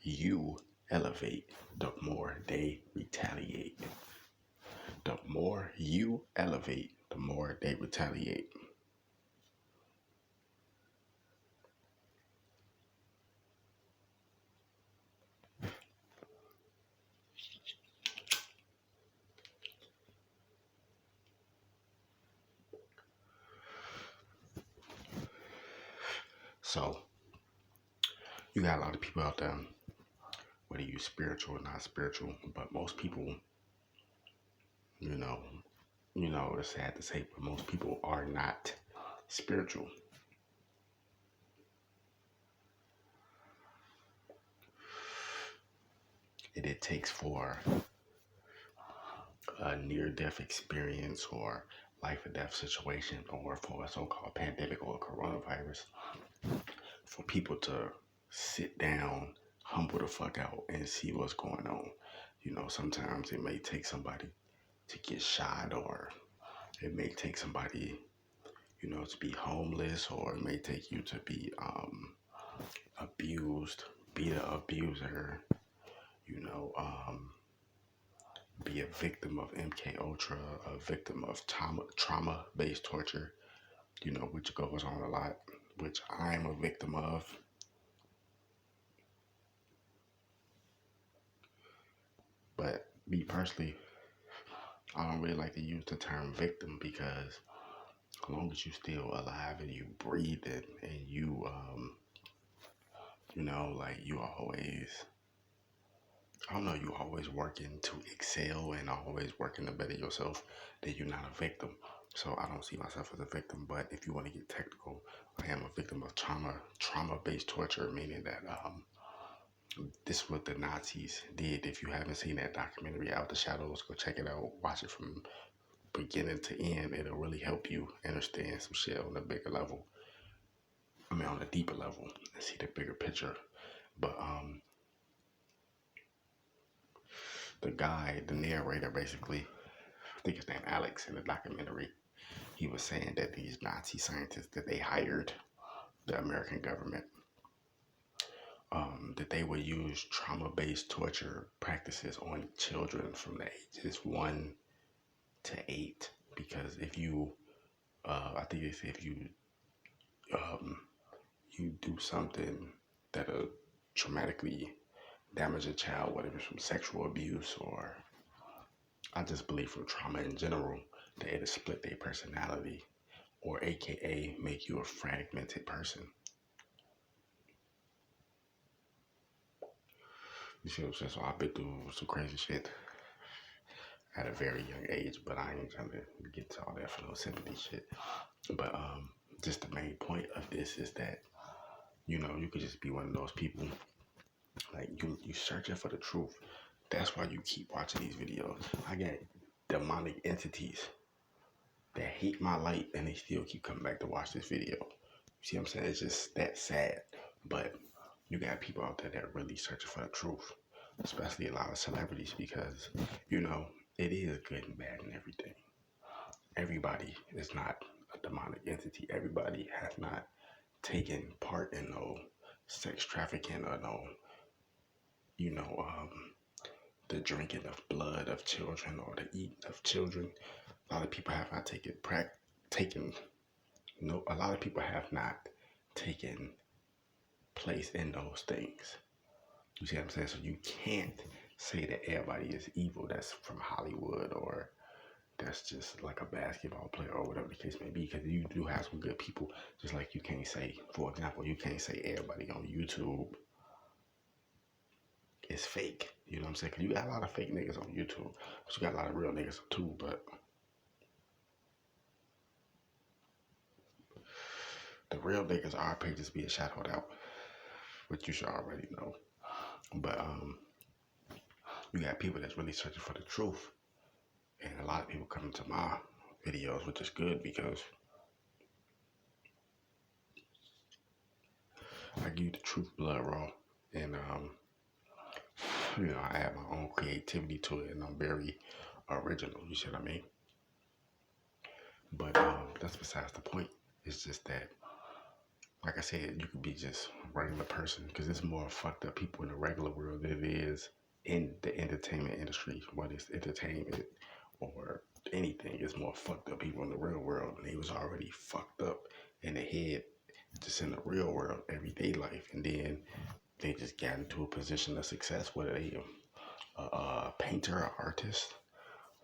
you elevate, the more they retaliate. The more you elevate, the more they retaliate. So you got a lot of people out there, whether you spiritual or not spiritual, but most people, you know, it's sad to say, but most people are not spiritual. It takes for a near-death experience or life or death situation or for a so-called pandemic or coronavirus for people to sit down, humble the fuck out, and see what's going on. Sometimes it may take somebody to get shot, or it may take somebody, to be homeless, or it may take you to be abused, be the abuser, you know, um, be a victim of MK Ultra, a victim of trauma-based torture, which goes on a lot, which I'm a victim of. But me personally, I don't really like to use the term victim because as long as you still alive and you breathing and you, like you always, I don't know, you always working to excel and always working to better yourself, then you're not a victim. So I don't see myself as a victim, but if you want to get technical, I am a victim of trauma-based torture, meaning that this is what the Nazis did. If you haven't seen that documentary, Out the Shadows, go check it out. Watch it from beginning to end. It'll really help you understand some shit on a bigger level. I mean, on a deeper level, and see the bigger picture. But the guy, the narrator, basically, I think his name Alex in the documentary, he was saying that these Nazi scientists that they hired, the American government, that they would use trauma-based torture practices on children from the ages 1 to 8. Because if you, I think they say if um, you do something that'll traumatically damage a child, whether it's from sexual abuse or I just believe from trauma in general, that it'll split their personality or AKA make you a fragmented person. You see what I'm saying? So I've been through some crazy shit at a very young age, but I ain't trying to get to all that for no sympathy shit. But just the main point of this is that, you could just be one of those people, like you searching for the truth. That's why you keep watching these videos. I get demonic entities that hate my light and they still keep coming back to watch this video. You see what I'm saying? It's just that sad. But you got people out there that really searching for the truth, especially a lot of celebrities, because, it is good and bad and everything. Everybody is not a demonic entity. Everybody has not taken part in no sex trafficking or no, you know, um, the drinking of blood of children or the eating of children. A lot of people have not taken no. A lot of people have not taken place in those things. You see what I'm saying? So you can't say that everybody is evil. That's from Hollywood or that's just like a basketball player or whatever the case may be. Because you do have some good people. Just like you can't say, for example, you can't say everybody on YouTube is fake. You know what I'm saying? Because you got a lot of fake niggas on YouTube, but you got a lot of real niggas too. But the real niggas are pages being shadowed out, which you should already know. But you got people that's really searching for the truth, and a lot of people coming to my videos, which is good because I give you the truth, blood raw, and I add my own creativity to it, and I'm very original. You see what I mean? But that's besides the point. It's just that like I said, you could be just a regular person because it's more fucked up people in the regular world than it is in the entertainment industry, whether it's entertainment or anything. It's more fucked up people in the real world, and they was already fucked up in the head, just in the real world, everyday life, and then they just got into a position of success, whether they a painter, or artist,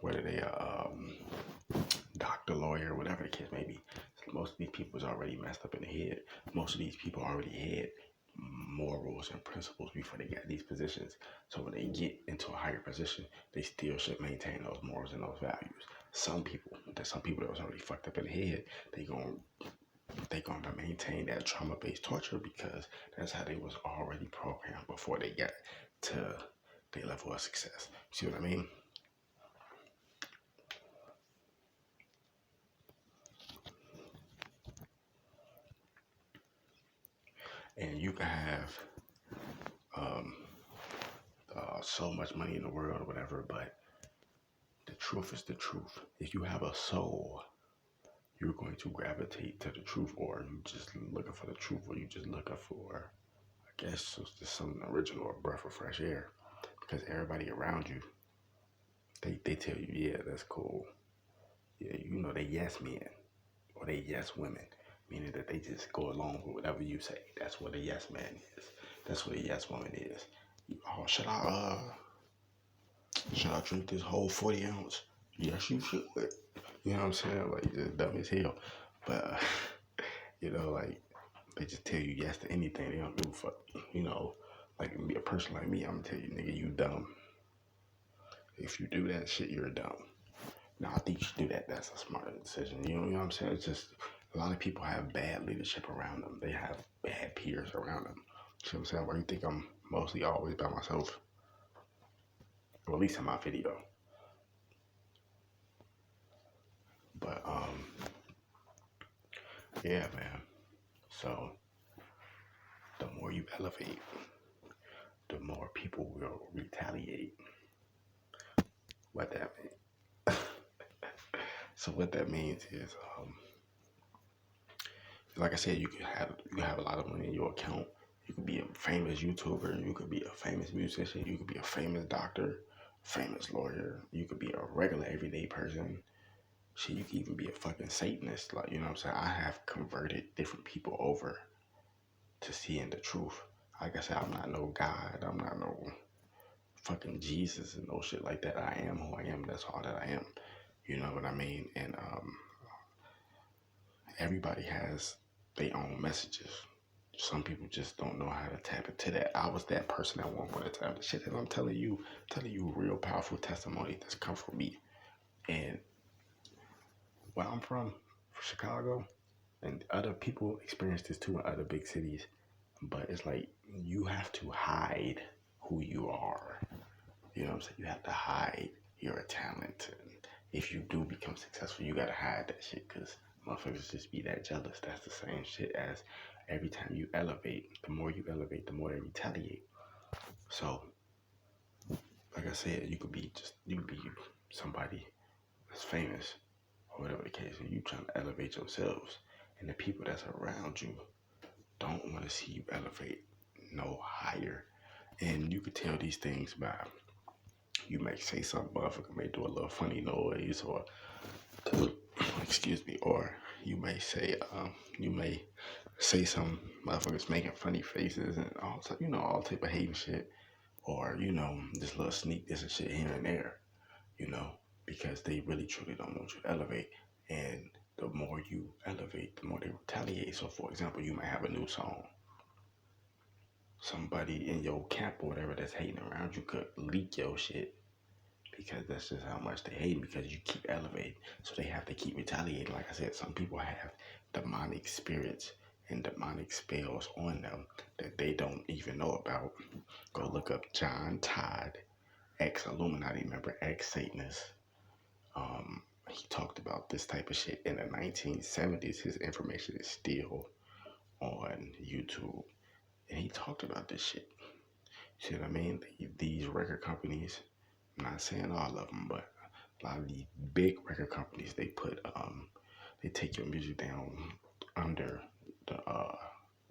whether they doctor, lawyer, whatever the case may be. Most of these people is already messed up in the head. Most of these people already had morals and principles before they got these positions. So when they get into a higher position, they still should maintain those morals and those values. There's some people that was already fucked up in the head, they gonna maintain that trauma based torture because that's how they was already programmed before they got to their level of success. See what I mean? And you can have um, so much money in the world or whatever, but the truth is the truth. If you have a soul, you're going to gravitate to the truth, or you just looking for the truth, or you just looking for, I guess, just something original, a breath of fresh air. Because everybody around you, they tell you, yeah, that's cool. Yeah, you know, they yes men or they yes women, meaning that they just go along with whatever you say. That's what a yes man is. That's what a yes woman is. Oh, should I drink this whole 40 ounce? Yes, you should. You know what I'm saying? Like, just dumb as hell. But, like, they just tell you yes to anything. They don't give a fuck. Like, be a person like me, I'm gonna tell you, nigga, you dumb. If you do that shit, you're dumb. Now, I think you should do that. That's a smarter decision. You know what I'm saying? It's just, a lot of people have bad leadership around them. They have bad peers around them. You know what I'm saying? Why you think I'm mostly always by myself? Or at least in my video. But, yeah, man. So, the more you elevate, the more people will retaliate. What that means? So what that means is, like I said, you can have a lot of money in your account. You could be a famous YouTuber. You could be a famous musician. You could be a famous doctor, famous lawyer. You could be a regular everyday person. Shit, you could even be a fucking Satanist. Like, you know what I'm saying? I have converted different people over to seeing the truth. Like I said, I'm not no God. I'm not no fucking Jesus and no shit like that. I am who I am. That's all that I am. You know what I mean? And everybody has their own messages. Some people just don't know how to tap into that. I was that person at one point in time. The shit that I'm telling you real powerful testimony that's come from me. And where I'm from, Chicago, and other people experience this too in other big cities. But it's like you have to hide who you are. You know what I'm saying? You have to hide your talent. And if you do become successful, you gotta hide that shit because motherfuckers just be that jealous. That's the same shit as every time you elevate, the more you elevate, the more they retaliate. So, like I said, you could be somebody that's famous or whatever the case, and you trying to elevate yourselves, and the people that's around you don't want to see you elevate no higher. And you could tell these things by you may say something, motherfucker may do a little funny noise, or excuse me, or you may say, some motherfuckers making funny faces and all type of hating shit, or just little sneak this and shit here and there, you know, because they really truly don't want you to elevate, and the more you elevate, the more they retaliate. So, for example, you might have a new song. Somebody in your camp or whatever that's hating around you could leak your shit because that's just how much they hate because you keep elevating. So they have to keep retaliating. Like I said, some people have demonic spirits and demonic spells on them that they don't even know about. Go look up John Todd, ex-Illuminati member, ex-Satanist. He talked about this type of shit in the 1970s. His information is still on YouTube. And he talked about this shit. See what I mean? These record companies, I'm not saying all of them, but a lot of these big record companies, they take your music down under the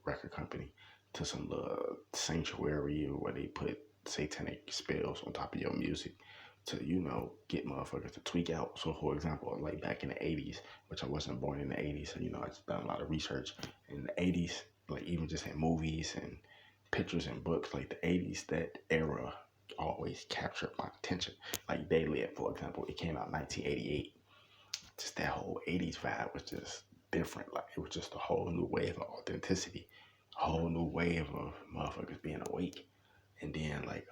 record company to some little sanctuary where they put satanic spells on top of your music to, get motherfuckers to tweak out. So, for example, like back in the 80s, which I wasn't born in the 80s, so, I just done a lot of research in the 80s, like even just in movies and pictures and books, like the 80s, that era always captured my attention. Like Daylight, for example, it came out in 1988. Just that whole 80s vibe was just different. Like it was just a whole new wave of authenticity, a whole new wave of motherfuckers being awake. And then like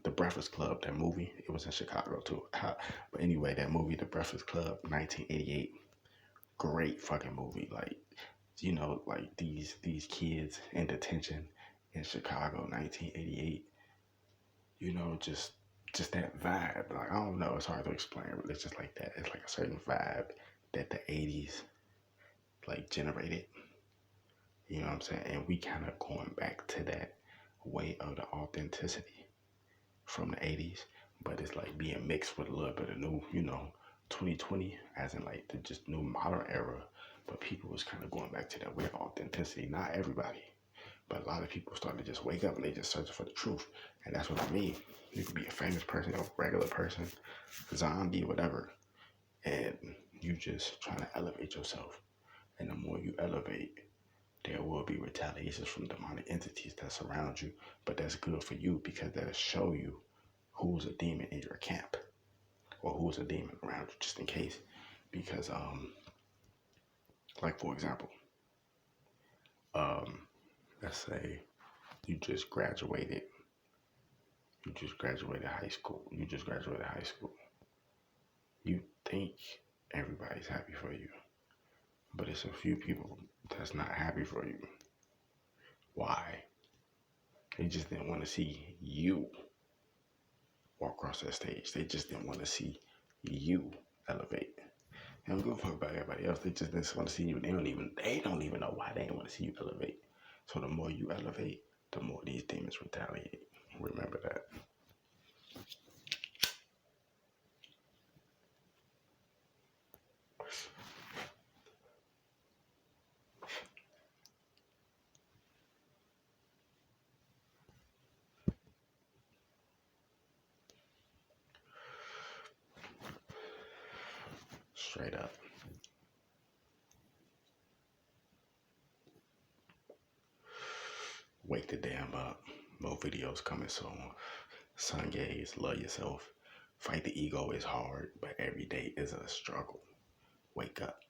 The Breakfast Club, that movie, it was in Chicago too. But anyway, that movie, The Breakfast Club, 1988, great fucking movie. Like, like these kids in detention in Chicago, 1988. Just that vibe. Like I don't know, it's hard to explain, but it's just like that. It's like a certain vibe that the 80s like generated. You know what I'm saying? And we kind of going back to that way of the authenticity from the 80s, but it's like being mixed with a little bit of new, 2020, as in like the just new modern era. But people was kind of going back to that way of authenticity. Not everybody, but a lot of people started to just wake up and they just searching for the truth. And that's what I mean. You could be a famous person, a regular person, zombie, whatever, and you just trying to elevate yourself. And the more you elevate, there will be retaliations from demonic entities that surround you. But that's good for you because that'll show you who's a demon in your camp or who's a demon around you, just in case. Because, like for example, let's say you just graduated. You just graduated high school. You think everybody's happy for you, but it's a few people that's not happy for you. Why? They just didn't want to see you walk across that stage. They just didn't want to see you elevate. They don't give a fuck about everybody else. They just want to see you. They don't even know why they don't want to see you elevate. So the more you elevate, the more these demons retaliate. Remember that. Straight up. Wake the damn up. More videos coming soon. Sun gaze, love yourself. Fight the ego is hard, but every day is a struggle. Wake up.